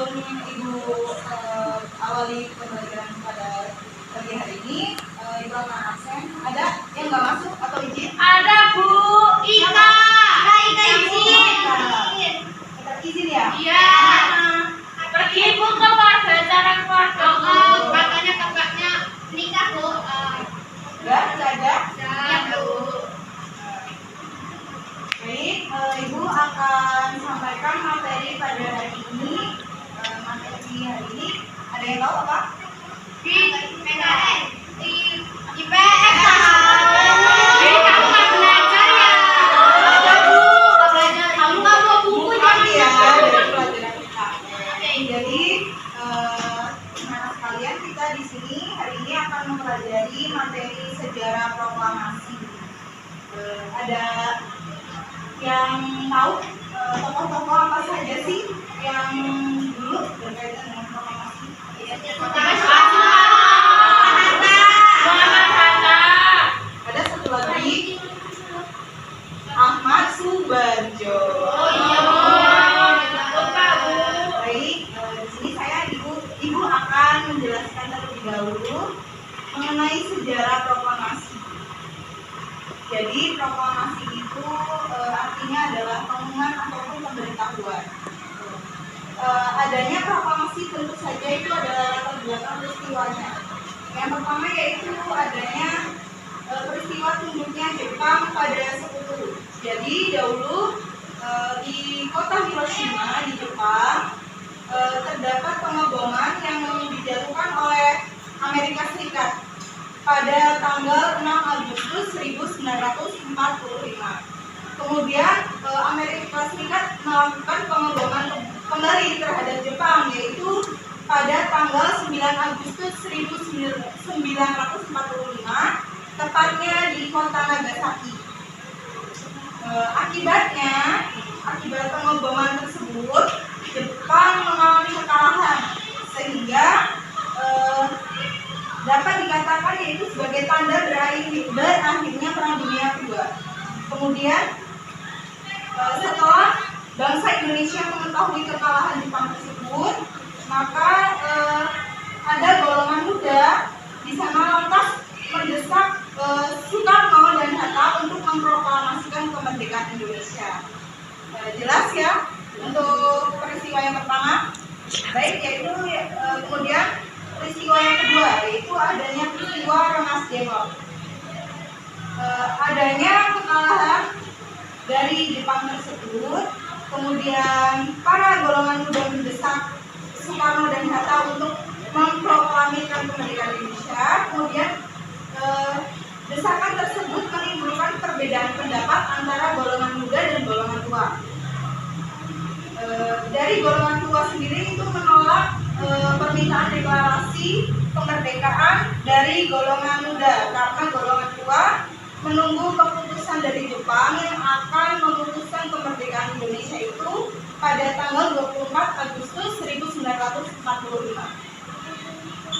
sebelum Ibu awali pembelajaran pada pagi hari ini, Ibu akan absen. Ada yang nggak masuk atau izin? Ada Bu Ika. Ika izin. Izin ya? Iya. Pergi Bu keluarga, acara keluarga. Katanya kakaknya nikah Bu. Enggak ada? Iya Bu. Baik, Ibu akan sampaikan materi pada hari ini. Materi hari ini ada yang tahu apa? Di PKN. Di IPS. Jadi kamu nggak belajar ya? Ada Bu, belajar. Kamu nggak bawa buku Bukan ya, jadi. dari pelajaran kita. Jadi, anak sekalian, kita di sini hari ini akan mempelajari materi sejarah proklamasi. Ada yang tahu tokoh-tokoh apa saja sih yang dulu berkaitan dengan proklamasi? Muhammad Hatta. Ada satu lagi, Ahmad Subarjo. Oh iya Bu. Lupa Bu. Baik, di sini saya ibu akan menjelaskan terlebih dahulu mengenai sejarah proklamasi. Jadi proklamasi itu artinya adalah pengumuman ataupun pemberitahuan. Adanya proklamasi tentu saja itu adalah latar belakang peristiwanya. Yang pertama yaitu adanya peristiwa tunduknya Jepang pada sekutu. Jadi dahulu di kota Hiroshima di Jepang terdapat pengeboman yang dijatuhkan oleh Amerika Serikat pada tanggal 6 Agustus 1945. Kemudian Amerika Serikat melakukan pengeboman kembali terhadap Jepang, yaitu pada tanggal 9 Agustus 1945, tepatnya di kota Nagasaki. Akibat pengeboman tersebut, Jepang mengalami kekalahan, sehingga dapat dikatakan yaitu sebagai tanda berakhirnya Perang Dunia Kedua. Kemudian setelah bangsa Indonesia mengetahui kekalahan Jepang tersebut, maka ada golongan muda di sana lantas mendesak Soekarno dan Hatta untuk memproklamasikan kemerdekaan Indonesia. Jelas ya untuk peristiwa yang pertama. Baik, yaitu kemudian peristiwa yang kedua yaitu adanya peristiwa Rengas Dengklok. Adanya kekalahan dari Jepang tersebut, kemudian para golongan muda mendesak Soekarno dan Hatta untuk memproklamirkan kemerdekaan Indonesia. Kemudian desakan tersebut menimbulkan perbedaan pendapat antara golongan muda dan golongan tua. Dari golongan tua sendiri itu menolak permintaan deklarasi kemerdekaan dari golongan muda, karena golongan tua menunggu keputusan dari Jepang yang akan memutuskan kemerdekaan Indonesia itu pada tanggal 24 Agustus 1945.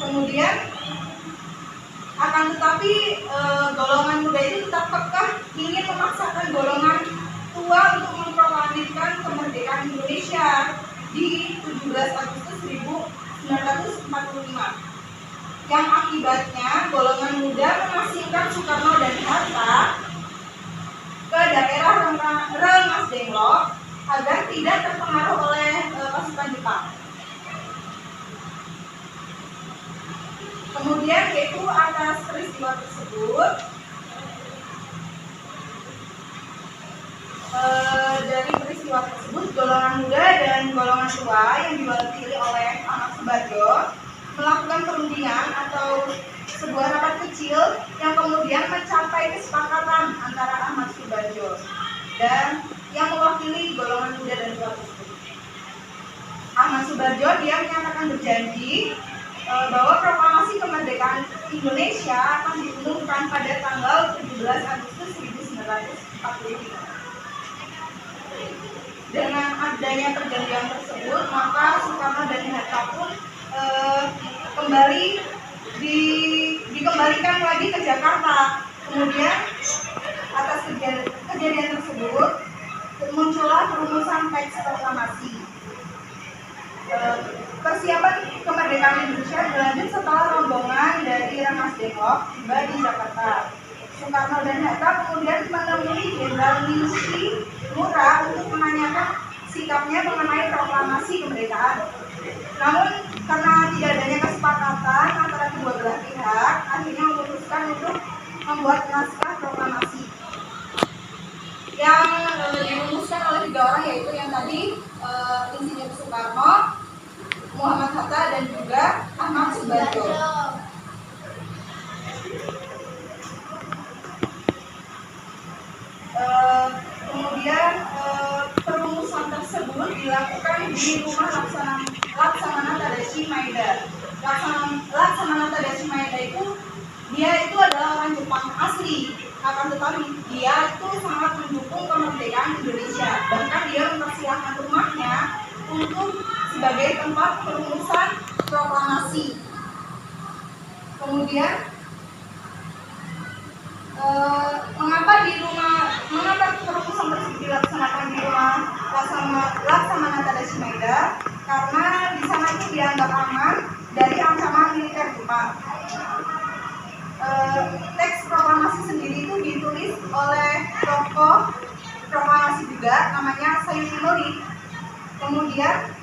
Kemudian akan tetapi golongan muda itu tetap kekeh ingin memaksakan golongan tua untuk memproklamirkan kemerdekaan Indonesia di 17 Agustus 1945. Yang akibatnya golongan muda mengasingkan Soekarno dan Hatta ke daerah Rengas Dengklok agar tidak terpengaruh oleh pasukan Jepang. Kemudian yaitu atas peristiwa tersebut, dari peristiwa tersebut golongan muda dan golongan tua yang diwakili oleh Ahmad Subarjo melakukan perundingan atau sebuah rapat kecil yang kemudian mencapai kesepakatan antara Ahmad Subarjo dan yang mewakili golongan muda dan tua tersebut. Ahmad Subarjo dia menyatakan berjanji bahwa proklamasi kemerdekaan Indonesia akan diumumkan pada tanggal 17 Agustus 1945. Dengan adanya perjanjian tersebut, maka Soekarno dan Hatta pun dikembalikan lagi ke Jakarta. Kemudian atas kejadian tersebut muncullah perumusan teks proklamasi. Persiapan kemerdekaan Indonesia berlanjut setelah rombongan dari Rengas Dengklok tiba di Jakarta. Soekarno dan Hatta kemudian menemui Jenderal Ningxi Mura untuk menanyakan sikapnya mengenai proklamasi kemerdekaan. Namun karena tidak adanya kesepakatan antara kedua belah pihak, akhirnya memutuskan untuk membuat naskah proklamasi yang dirumuskan oleh 3 orang, yaitu yang tadi Insinyur Soekarno, Muhammad Hatta, dan juga Ahmad Subarjo. Kemudian perumusan tersebut dilakukan di rumah Laksamana Tadashi Maeda. Laksamana Tadashi Maeda dia itu adalah orang Jepang asli, akan tetapi dia itu sangat mendukung kemerdekaan Indonesia. Bahkan dia mempersilahkan rumahnya untuk sebagai tempat perumusan proklamasi. Kemudian mengapa perumusan tersebut dilaksanakan di rumah Laksamana Tadashi Maeda? Karena di sana itu dianggap aman dari ancaman militer Jepang. Teks proklamasi sendiri itu ditulis oleh tokoh proklamasi juga, namanya Sayuri Nori. Kemudian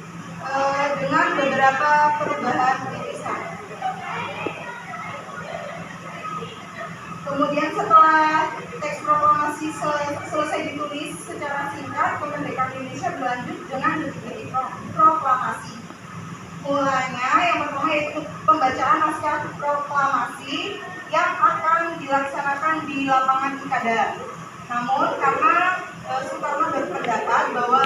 dengan beberapa perubahan tulisan. Kemudian setelah teks proklamasi selesai ditulis secara singkat, kemerdekaan Indonesia berlanjut dengan detik-detik proklamasi. Mulanya yang pertama yaitu pembacaan naskah proklamasi yang akan dilaksanakan di lapangan Ikada. Namun karena Soekarno berpendapat bahwa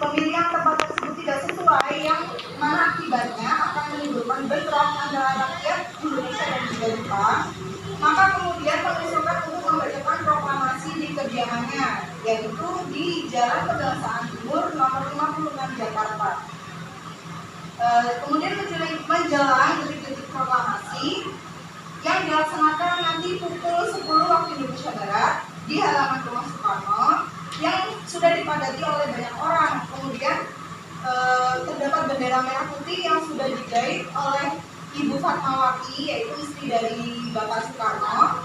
pemilihan tempat tersebut tidak sesuai, yang mana akibatnya akan menimbulkan bentrok antara rakyat Indonesia dan juga Jepang, maka kemudian mengusulkan untuk membacakan proklamasi di kediamannya, yaitu di Jalan Pegangsaan Timur nomor 56 Jakarta. Kemudian menjelang detik-detik proklamasi yang dilaksanakan nanti pukul 10 waktu Indonesia Barat di halaman rumah Soekarno yang sudah dipadati oleh banyak orang. Kemudian terdapat bendera merah putih yang sudah dijahit oleh Ibu Fatmawati, yaitu istri dari Bapak Soekarno.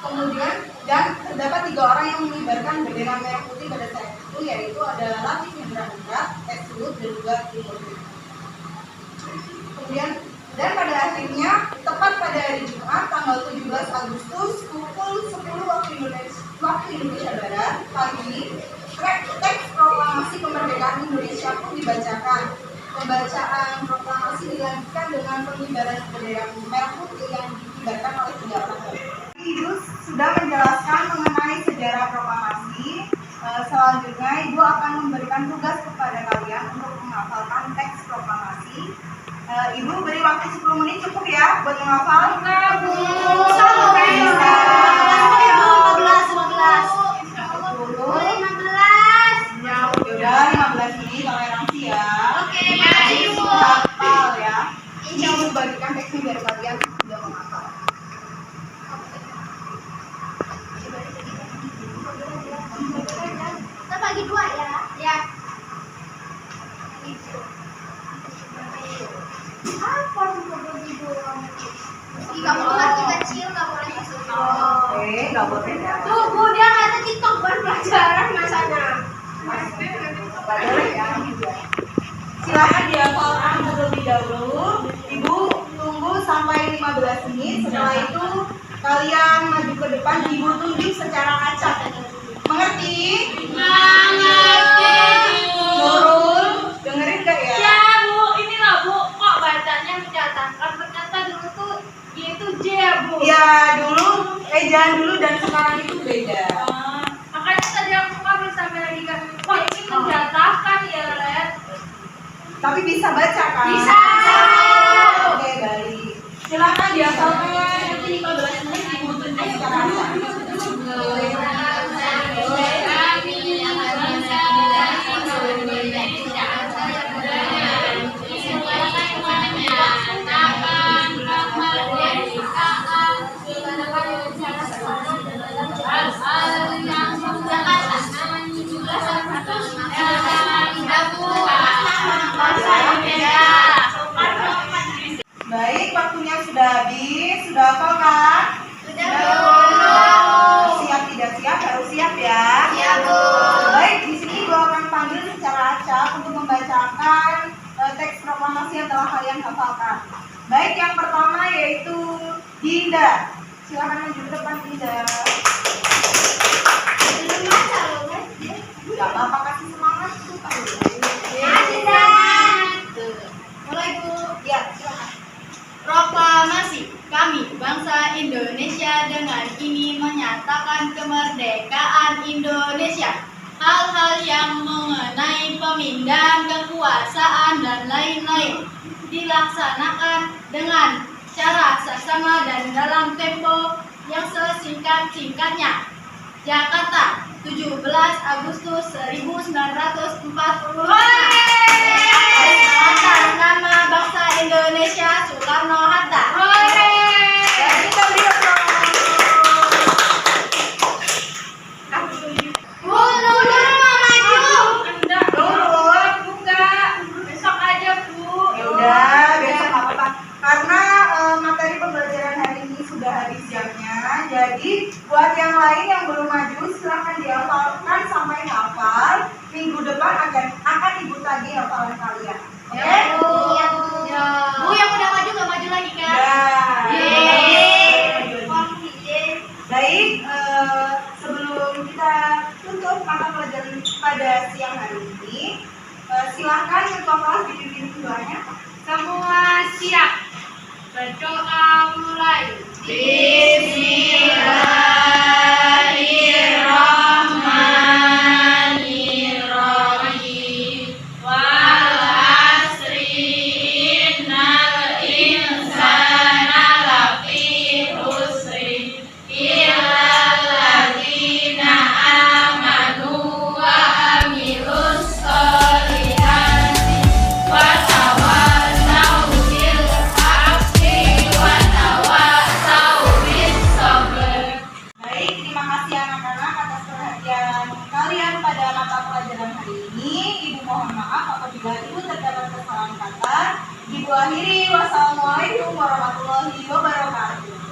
Kemudian dan terdapat 3 orang yang mengibarkan bendera merah putih pada saat itu, yaitu adalah Latif Hendra Hendra, Sulut, dan juga Timur. Kemudian dan pada akhirnya tepat pada hari Jumat tanggal 17 Agustus pukul 10 waktu Indonesia Barat pagi, teks proklamasi kemerdekaan Indonesia pun dibacakan. Pembacaan proklamasi dilanjutkan dengan pengibaran bendera merah putih yang dikibarkan oleh 3 orang. Ibu sudah menjelaskan mengenai sejarah proklamasi. Selanjutnya Ibu akan memberikan tugas kepada kalian untuk menghafalkan teks proklamasi. Ibu beri waktu 10 menit cukup ya buat menghafal? Sampai 15 menit toleransi ya. Oke, makasih Ibu. Hafal ya. Ini Ibu bagikan teksnya biar kalian sudah menghafal. Kita bagi 2 ya. Ya. Apa untuk bagi 2? Nggak boleh kecil, nggak boleh kecil. Oke, nggak boleh ya. Tuh, Bu, dia kata TikTok buat pelajaran masanya. Nggak boleh ya. Silakan dihafalkan terlebih dahulu. Ibu tunggu sampai 15 menit. Setelah itu kalian maju ke depan. Ibu tunjuk secara acak. Mengerti? Mengerti. Nurul, dengerin nggak ya? Ya Bu, ini loh Bu, kok bacanya mencatatkan ternyata dulu tuh dia itu J ya Bu. Ya dulu, jangan dulu dan sekarang itu beda. Makanya tadi aku kabel sampai lagi kan, wah ini menjatahkan ya Red. Tapi bisa baca kan? Bisa. Oke, baik. Silakan dihafalkan. Nanti 15 menit Ibu tunjuk secara acak. proklamasi yang telah kalian hafalkan. Baik, yang pertama yaitu Dinda. Silakan maju ke depan, Dinda. Gak apa-apa, kasih semangat tuh Pak. Mulai Bu. Ya, silakan. Proklamasi kami bangsa Indonesia dengan ini menyatakan kemerdekaan Indonesia. Hal-hal yang mengenai pemindahan kekuasaan dan lain-lain dilaksanakan dengan cara saksama dan dalam tempo yang sesingkat-singkatnya. Jakarta, 17 Agustus 1945. Atas nama bangsa Indonesia Soekarno-Hatta. Dan kita beri aplaus. Bu, Nurul mau maju. Enggak, Nurul. enggak. Besok aja, Bu. Ya udah, besok nggak apa-apa. Karena materi pembelajaran hari ini sudah habis jamnya, jadi buat yang lain yang belum maju silahkan dihafalkan sampai hafal. Minggu depan akan ibu tagih hafalan kalian. Oke? Ya, Bu. Ya. Bu, yang udah maju nggak maju lagi kan? Ya. Baik, sebelum kita tutup mata pelajaran pada siang hari ini, silahkan ketua kelas dipimpin keduanya. Semua siap. Berdoa mulai. Bismillahirrahmanirrahim. Wal asri innal insana lafi khusri illal ladzina amanu wa amilus sholihati wa tawasaw bil haqqi wa tawasaw bis sabr. Baik, terima kasih anak-anak atas perhatian kalian pada mata pelajaran hari ini. Ibu mohon maaf apabila ibu terdapat kesalahan kata. Ibu akhiri, wassalamualaikum warahmatullahi wabarakatuh.